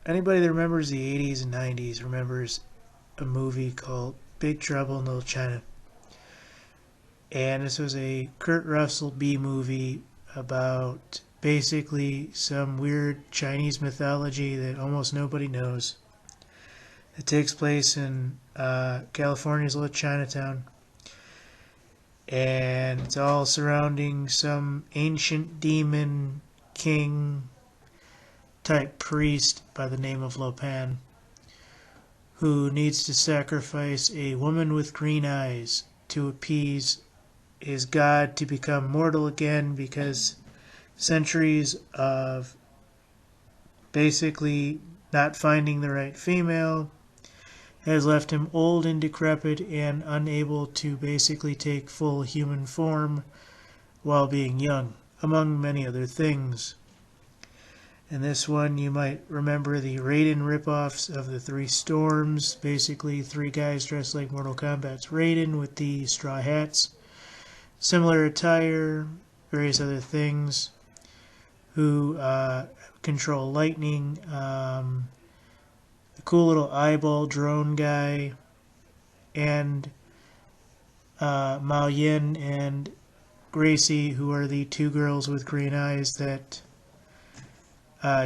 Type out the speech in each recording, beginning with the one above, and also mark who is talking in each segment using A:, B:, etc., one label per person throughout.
A: anybody that remembers the 80s and 90s remembers a movie called Big Trouble in Little China. And this was a Kurt Russell B movie about basically some weird Chinese mythology that almost nobody knows. It takes place in California's little Chinatown. And it's all surrounding some ancient demon king type priest by the name of Lopan, who needs to sacrifice a woman with green eyes to appease his god to become mortal again, because centuries of basically not finding the right female has left him old and decrepit and unable to basically take full human form while being young, among many other things. In this one, you might remember the Raiden ripoffs of the Three Storms, basically three guys dressed like Mortal Kombat's Raiden with the straw hats, similar attire, various other things, who control lightning, the cool little eyeball drone guy, and Mao Yin and Gracie, who are the two girls with green eyes that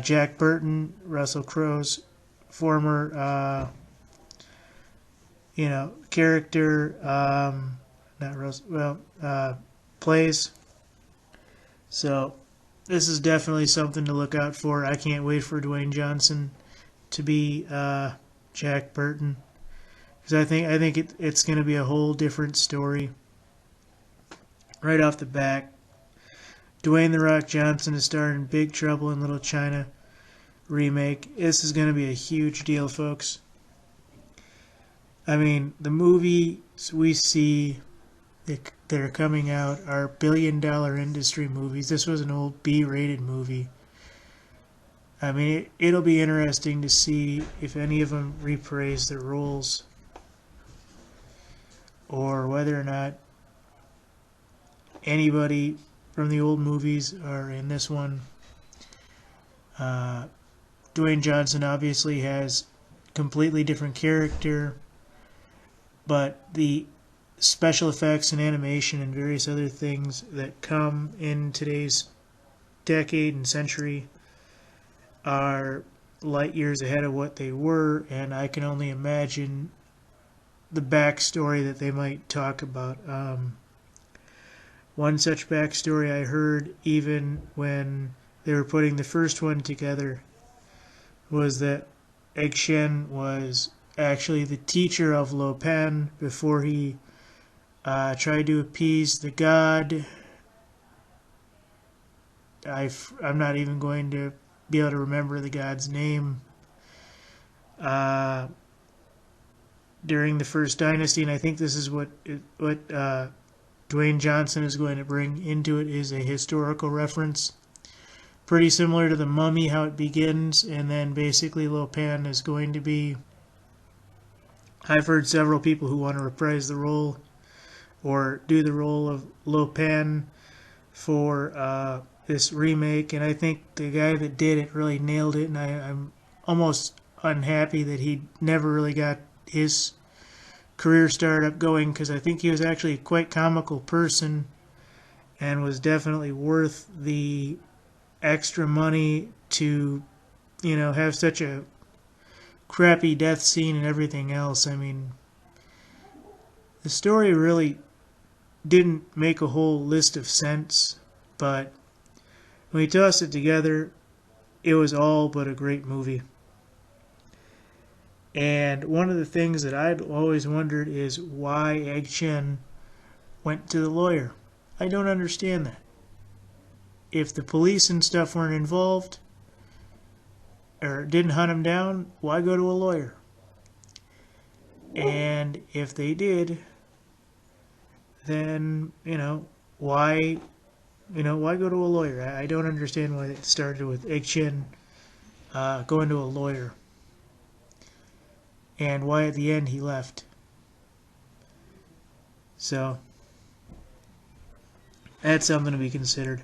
A: Jack Burton, Russell Crowe's former, character, not Russell, plays. So this is definitely something to look out for. I can't wait for Dwayne Johnson to be Jack Burton, because I think it's going to be a whole different story. Right off the bat, Dwayne "The Rock" Johnson is starring in Big Trouble in Little China remake. This is going to be a huge deal, folks. I mean, the movies we see that are coming out are billion-dollar industry movies. This was an old B-rated movie. I mean, it'll be interesting to see if any of them reprise their roles, or whether or not anybody from the old movies are in this one. Dwayne Johnson obviously has completely different character, but the special effects and animation and various other things that come in today's decade and century are light years ahead of what they were, and I can only imagine the backstory that they might talk about. One such backstory I heard, even when they were putting the first one together, was that Egg Shen was actually the teacher of Lo Pan before he tried to appease the god. I'm not even going to be able to remember the god's name. During the First Dynasty, and I think this is what Dwayne Johnson is going to bring into it, is a historical reference. Pretty similar to The Mummy, how it begins, and then basically Lo Pan is going to be... I've heard several people who want to reprise the role or do the role of Lo Pan for this remake, and I think the guy that did it really nailed it, and I'm almost unhappy that he never really got his career start up going, because I think he was actually a quite comical person and was definitely worth the extra money to, have such a crappy death scene and everything else. I mean, the story really didn't make a whole list of sense, but when you toss it together, it was all but a great movie. And one of the things that I'd always wondered is why Egg Shen went to the lawyer. I don't understand that. If the police and stuff weren't involved, or didn't hunt him down, why go to a lawyer? And if they did, then, why go to a lawyer? I don't understand why it started with Egg Shen going to a lawyer, and why at the end he left. So that's something to be considered,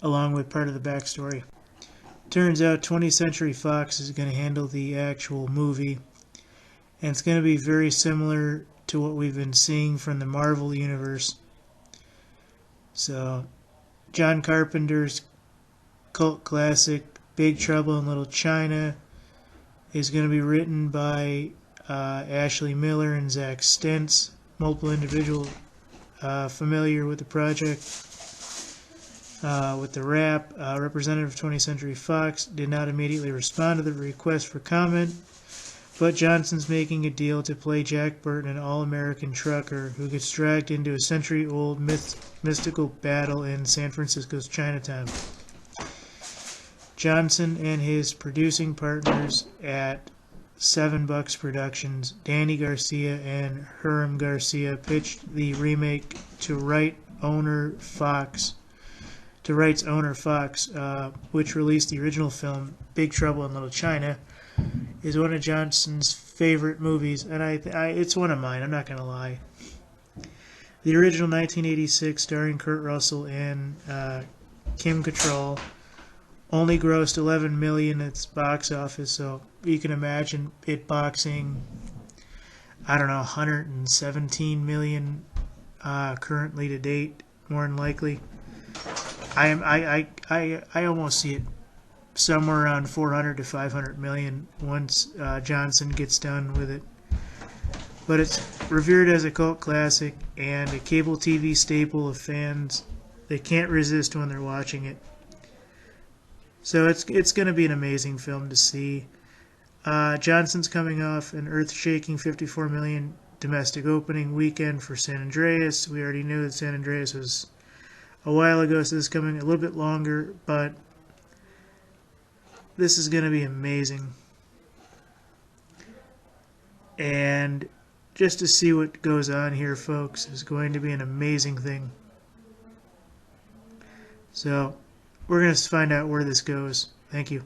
A: along with part of the backstory. Turns out 20th Century Fox is going to handle the actual movie, and it's going to be very similar to what we've been seeing from the Marvel Universe. So, John Carpenter's cult classic Big Trouble in Little China is going to be written by Ashley Miller and Zach Stentz, multiple individuals familiar with the project. With the rap, representative of 20th Century Fox did not immediately respond to the request for comment, but Johnson's making a deal to play Jack Burton, an all-American trucker who gets dragged into a century-old mystical battle in San Francisco's Chinatown. Johnson and his producing partners at $7 Productions, Danny Garcia and Hiram Garcia, pitched the remake to rights owner Fox, which released the original film Big Trouble in Little China, is one of Johnson's favorite movies, and it's one of mine, I'm not going to lie. The original 1986, starring Kurt Russell and Kim Cattrall, only grossed $11 million at its box office, so you can imagine it boxing, I don't know, $117 million currently to date, more than likely. I almost see it somewhere around 400 to 500 million once Johnson gets done with it. But it's revered as a cult classic and a cable TV staple of fans. They can't resist when they're watching it. So it's going to be an amazing film to see. Johnson's coming off an earth-shaking $54 million domestic opening weekend for San Andreas. We already knew that San Andreas was a while ago, so this is coming a little bit longer, but this is going to be amazing. And just to see what goes on here, folks, is going to be an amazing thing. So, we're going to find out where this goes. Thank you.